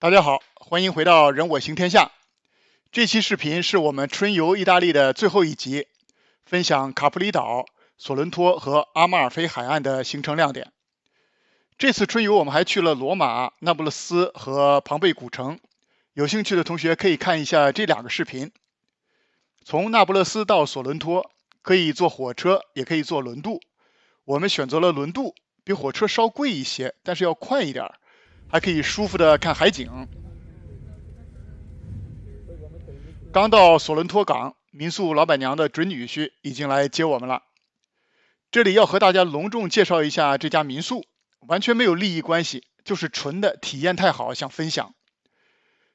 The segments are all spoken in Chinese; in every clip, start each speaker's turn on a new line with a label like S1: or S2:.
S1: 大家好，歡迎回到人我行天下。這期視頻是我們春遊意大利的最後一集，分享卡普里島、索倫托和阿馬爾菲海岸的行程亮點。這次春遊我們還去了羅馬、那不勒斯和龐貝古城，有興趣的同學可以看一下這兩個視頻。從那不勒斯到索倫托可以坐火車，也可以坐輪渡。我們選擇了輪渡，比火車稍貴一些，但是要快一點，還可以舒服的看海景。剛到索倫托港，民宿老闆娘的準女婿已經來接我們了。這裡要和大家隆重介紹一下這家民宿，完全沒有利益關係，就是純的體驗太好，想分享。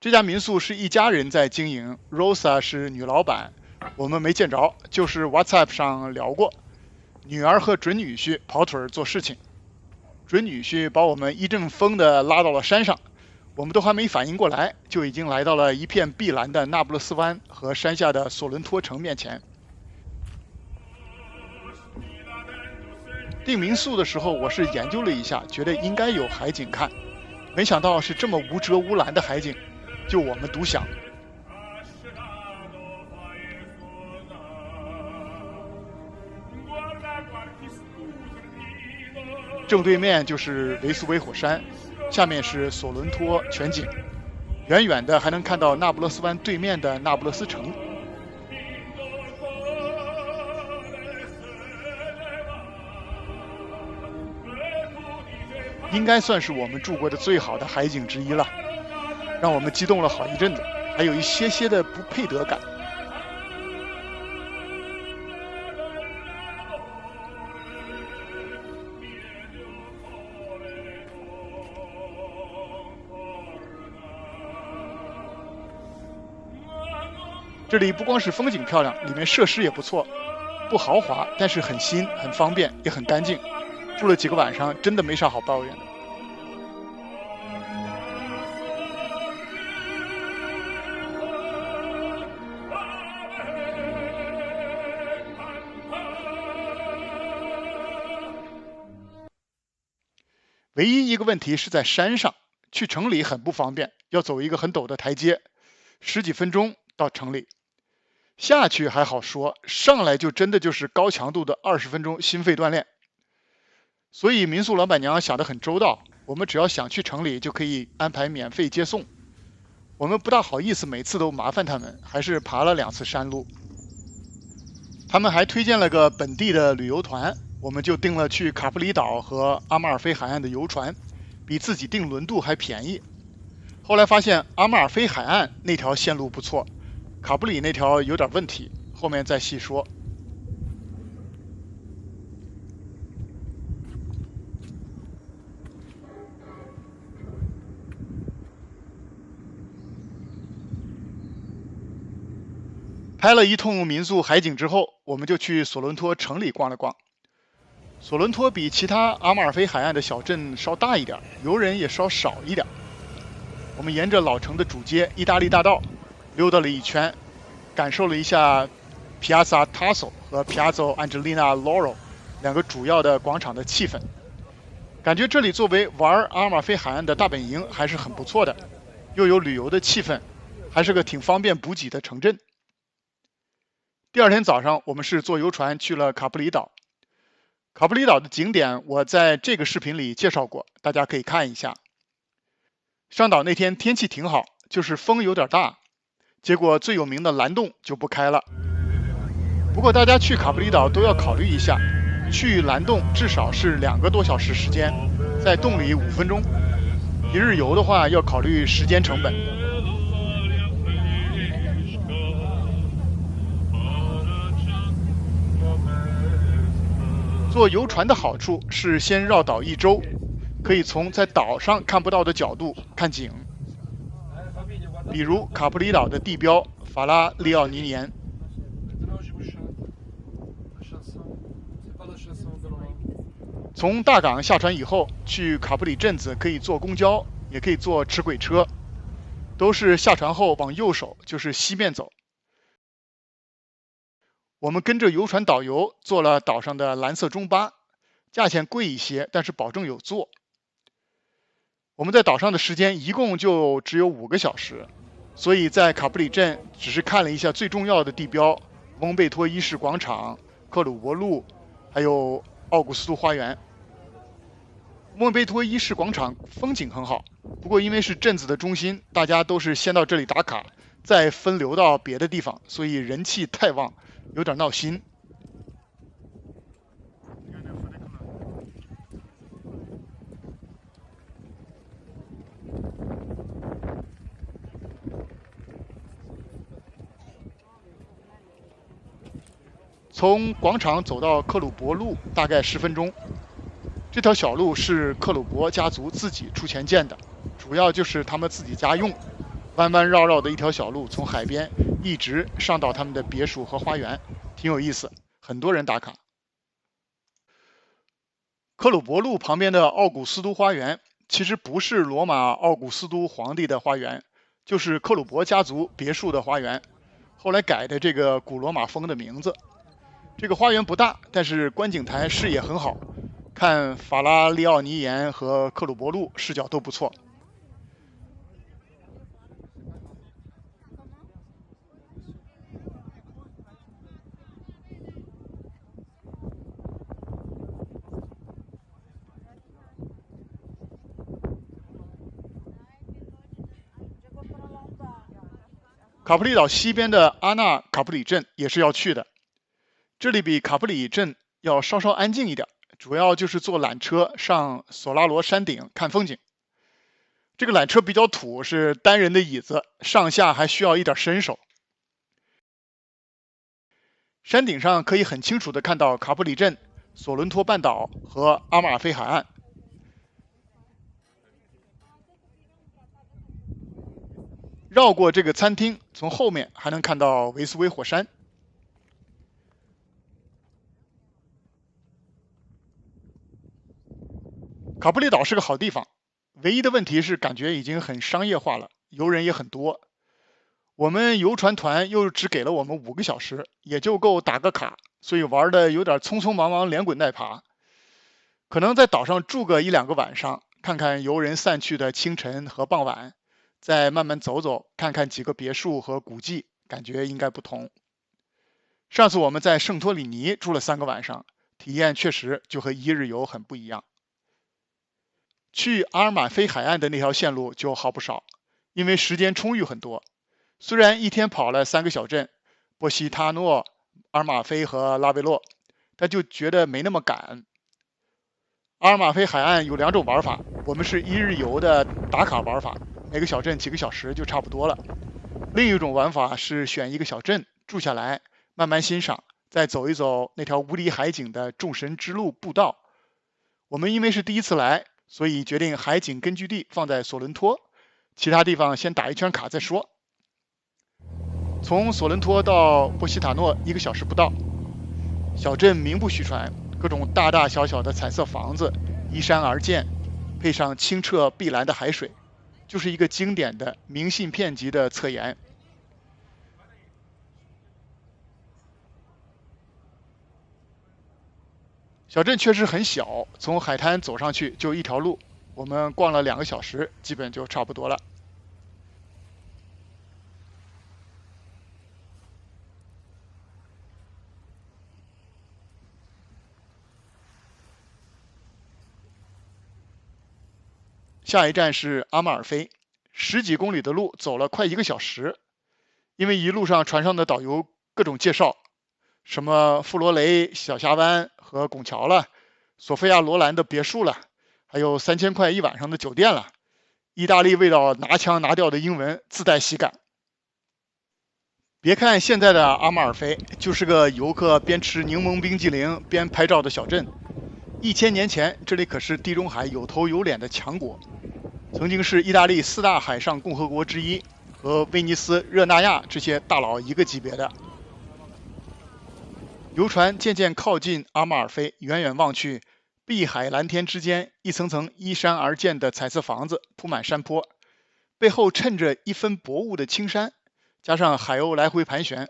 S1: 這家民宿是一家人在經營 ，Rosa 是女老闆，我們沒見着，就是 WhatsApp 上聊過。女兒和準女婿跑腿做事情，準女婿把我們一陣風的拉到了山上，我們都還沒反應過來，就已經來到了一片碧藍的那不勒斯灣和山下的索倫托城面前。訂民宿的時候，我是研究了一下，覺得應該有海景看，沒想到是這麼無遮無攔的海景，就我們獨享。正對面就是維苏威火山，下面是索倫托全景，遠遠的還能看到那不勒斯灣對面的那不勒斯城。應該算是我們住過的最好的海景之一了，讓我們激動了好一陣子，還有一些些的不配得感。這裡不光是風景漂亮，裡面設施也不錯，不豪華，但是很新、很方便，也很乾淨。住了幾個晚上，真的沒啥好抱怨的。唯一一個問題是在山上，去城裡很不方便，要走一個很陡的台階，10幾分鐘到城裡。下去還好說，上來就真的就是高強度的20分鐘心肺鍛鍊。所以民宿老闆娘想得很周到，我們只要想去城裡就可以安排免費接送。我們不大好意思每次都麻煩他們，還是爬了2次山路。他們還推薦了個本地的旅遊團，我們就訂了去卡普里島和阿馬爾菲海岸的遊船，比自己訂輪渡還便宜。後來發現阿馬爾菲海岸那條線路不錯，卡普里那條有點問題，後面再細說。拍了一通民宿海景之後，我们就去索倫托城裡逛了逛。索倫托比其他阿馬爾菲海岸的小鎮稍大一點，遊人也稍少一點。我們沿着老城的主街意大利大道溜達了一圈，感受了一下 Piazza Tasso 和 Piazza Angelina Loro 兩個主要的廣場的氣氛，感覺這裡作為玩阿馬爾菲海岸的大本營還是很不錯的，又有旅遊的氣氛，還是個挺方便補給的城鎮。第二天早上，我們是坐遊船去了卡普里島。卡普里島的景點我在這個視頻裡介紹過，大家可以看一下。上島那天天氣挺好，就是風有點大，結果最有名的藍洞就不開了。不過大家去卡普里島都要考慮一下，去藍洞至少是2個多小時時間，在洞裡5分鐘。一日遊的話要考慮時間成本。坐遊船的好處是先繞島1周，可以從在島上看不到的角度看景，比如卡普里島的地標法拉利奧尼岩。從大港下船以後，去卡普里鎮子可以坐公交，也可以坐齒軌車，都是下船後往右手，就是西面走。我們跟着遊船導遊坐了島上的藍色中巴，價錢貴一些，但是保證有座。我們在島上的時間一共就只有5個小時，所以在卡普里鎮只是看了一下最重要的地標：翁贝托一世廣場、克魯伯路，還有奧古斯都花園。翁貝托一世廣場風景很好，不過因為是鎮子的中心，大家都是先到這裡打卡，再分流到別的地方，所以人氣太旺，有點鬧心。從廣場走到克魯伯路大概10分鐘。這條小路是克魯伯家族自己出錢建的，主要就是他們自己家用。彎彎繞繞的一條小路，從海邊一直上到他們的別墅和花園，挺有意思，很多人打卡。克魯伯路旁邊的奧古斯都花園其實不是羅馬奧古斯都皇帝的花園，就是克魯伯家族別墅的花園，後來改的這個古羅馬風的名字。這個花園不大，但是觀景台視野很好，看法拉利奧尼岩和克魯伯路視角都不錯。卡普里島西邊的阿納卡普里鎮也是要去的，這裡比卡普里鎮要稍稍安靜一點，主要就是坐纜車上索拉羅山頂看風景。這個纜車比較土，是單人的椅子，上下還需要一點身手。山頂上可以很清楚地看到卡普里鎮、索倫托半島和阿馬爾菲海岸。繞過這個餐廳，從後面還能看到維斯威火山。卡普里島是個好地方，唯一的問題是感覺已經很商業化了，遊人也很多。我们遊船團又只給了我們5個小時，也就夠打個卡，所以玩的有點匆匆忙忙，連滾帶爬。可能在島上住個1-2個晚上，看看遊人散去的清晨和傍晚，再慢慢走走，看看幾個別墅和古蹟，感覺應該不同。上次我們在聖托里尼住了3個晚上，體驗確實就和1日遊很不一樣。去阿爾馬菲海岸的那條線路就好不少，因為時間充裕很多。雖然一天跑了3個小鎮，波西塔諾、阿爾馬菲和拉維洛，但就覺得沒那麼趕。阿爾馬菲海岸有2種玩法，我們是1日遊的打卡玩法，每個小鎮幾個小時就差不多了。另一種玩法是選一個小鎮住下來，慢慢欣賞，再走一走那條無敵海景的眾神之路步道。我們因為是第一次來，所以決定海景根據地放在索倫托，其他地方先打一圈卡再說。從索倫托到波西塔諾1個小時不到，小鎮名不虛傳，各種大大小小的彩色房子依山而建，配上清澈碧藍的海水，就是一個經典的明信片級的側顏。小鎮確實很小，從海灘走上去就一條路，我們逛了2個小時，基本就差不多了。下一站是阿马爾菲，10幾公里的路走了快1個小時，因為一路上船上的導遊各種介紹，什麼富羅雷小峽灣和拱橋了，索菲亞羅蘭的別墅了，還有3000塊1晚上的酒店了，意大利味道拿腔拿調的英文自帶喜感。別看現在的阿馬爾菲就是個遊客邊吃檸檬冰激凌邊拍照的小鎮，1000年前這裡可是地中海有頭有臉的強國，曾經是意大利4大海上共和國之一，和威尼斯、熱那亞這些大佬一個級別的。遊船漸漸靠近阿馬爾菲，遠遠望去，碧海藍天之間，一層層依山而建的彩色房子鋪滿山坡，背後襯着一分薄霧的青山，加上海鷗來回盤旋，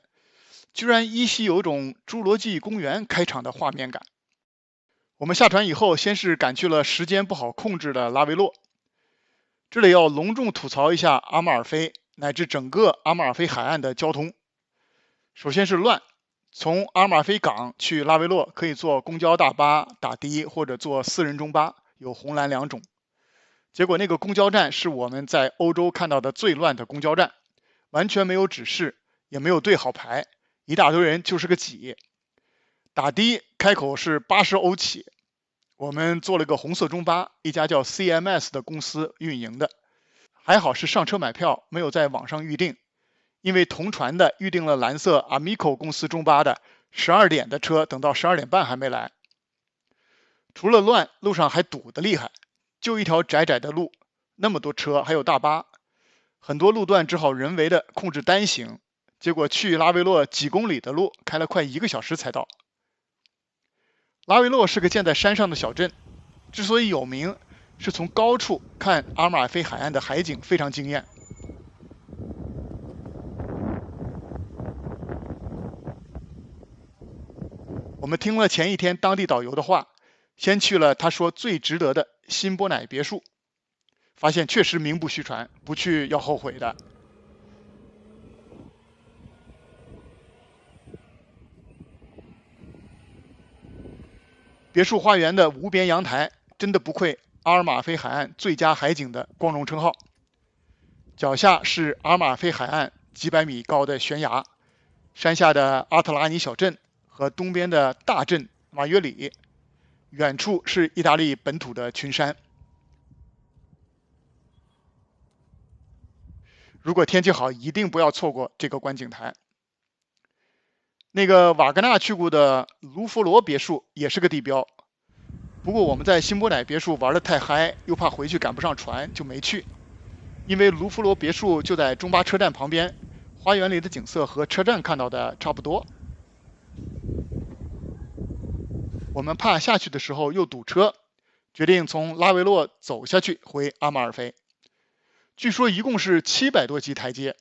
S1: 居然依稀有種侏羅紀公園開場的畫面感。我們下船以後，先是趕去了時間不好控制的拉維洛。這裡要隆重吐槽一下阿马爾菲乃至整個阿马爾菲海岸的交通。首先是亂，從阿马尔菲港去拉維洛可以坐公交大巴、打的或者坐私人中巴，有紅藍兩種。結果那個公交站是我们在歐洲看到的最亂的公交站，完全沒有指示，也沒有對好牌，一大堆人就是個擠。打的開口是80歐起，我們坐了個紅色中巴，一家叫 CMS 的公司運營的，還好是上車買票，沒有在網上預訂，因為同船的預訂了藍色 Amico 公司中巴的12點的車，等到12點半還沒來。除了亂，路上還堵得厲害，就一條窄窄的路，那麼多車，還有大巴，很多路段只好人為的控制單行，結果去拉維洛幾公里的路，開了快1個小時才到。拉維洛是個建在山上的小鎮，之所以有名，是從高處看阿馬爾菲海岸的海景非常驚豔。我們聽了前一天當地導遊的話，先去了他說最值得的新波乃別墅，發現確實名不虛傳，不去要後悔的。別墅花園的無邊陽台真的不愧阿爾馬爾菲海岸最佳海景的光榮稱號。腳下是阿爾馬爾菲海岸幾百米高的懸崖，山下的阿特拉尼小鎮和東邊的大鎮馬約里，遠處是意大利本土的群山。如果天氣好，一定不要錯過這個觀景台。那個瓦格納去過的盧弗羅別墅也是個地標，不過我們在新波乃別墅玩得太嗨，又怕回去趕不上船，就沒去。因為盧弗羅別墅就在中巴車站旁邊，花園裡的景色和車站看到的差不多。我們怕下去的時候又堵車，決定從拉維洛走下去回阿馬爾菲。據說一共是700多級台階，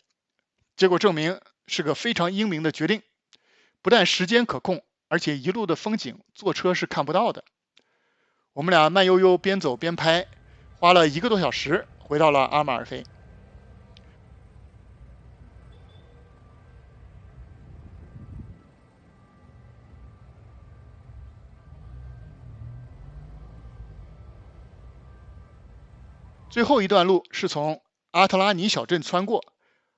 S1: 結果證明是個非常英明的決定。不但時間可控，而且一路的風景坐車是看不到的。我們倆慢悠悠邊走邊拍，花了1個多小時回到了阿馬爾菲。最後一段路是從阿特拉尼小鎮穿過，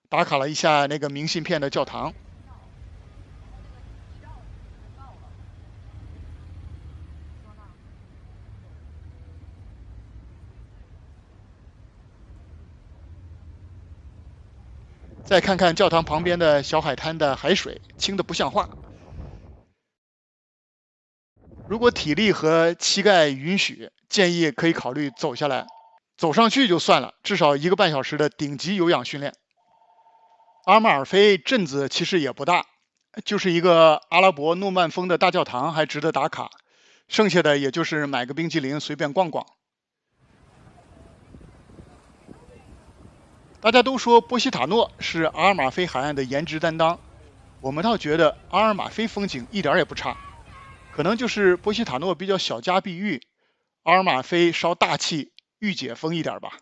S1: 打卡了一下那個明信片的教堂。再看看教堂旁邊的小海灘的海水，清得不像話。如果體力和膝蓋允許，建議可以考慮走下來。走上去就算了，至少1個半小時的頂級有氧訓練。阿馬爾菲鎮子其實也不大，就是一個阿拉伯諾曼風的大教堂還值得打卡，剩下的也就是買個冰淇淋隨便逛逛。大家都說波西塔諾是阿爾馬菲海岸的顏值擔當，我們倒覺得阿爾馬菲風景一點也不差，可能就是波西塔諾比較小家碧玉，阿爾馬菲稍大氣御姐風一點吧。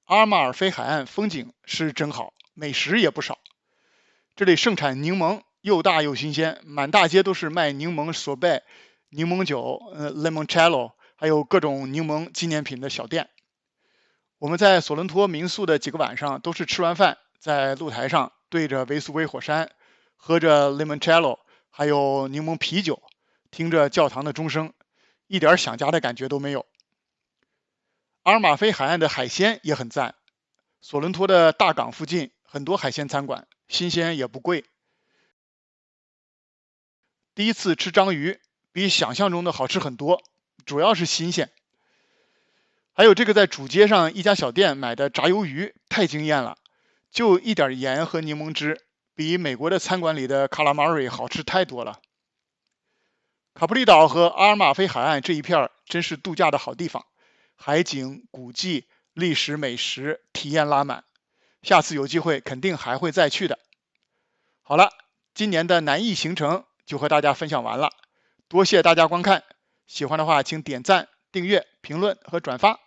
S1: 阿爾馬爾菲海岸風景是真好，美食也不少，這裡盛產檸檬，又大又新鮮，滿大街都是賣檸檬索貝、檸檬酒、limoncello， 還有各種檸檬紀念品的小店。我們在索倫托民宿的幾個晚上都是吃完飯，在露台上對着維蘇威火山，喝着 limoncello， 還有檸檬啤酒，聽着教堂的鐘聲，一點想家的感覺都沒有。阿爾馬菲海岸的海鮮也很讚，索倫托的大港附近很多海鮮餐館，新鮮也不貴。第一次吃章魚，比想象中的好吃很多，主要是新鮮。還有這個在主街上一家小店買的炸魷魚太驚豔了，就一點鹽和檸檬汁，比美國的餐館裡的卡拉馬瑞好吃太多了。卡普里島和阿爾馬菲海岸這一片真是度假的好地方，海景、古蹟、歷史、美食體驗拉滿，下次有機會肯定還會再去的。好了，今年的南義行程就和大家分享完了，多謝大家觀看，喜歡的話請點讚、訂閱、評論和轉發。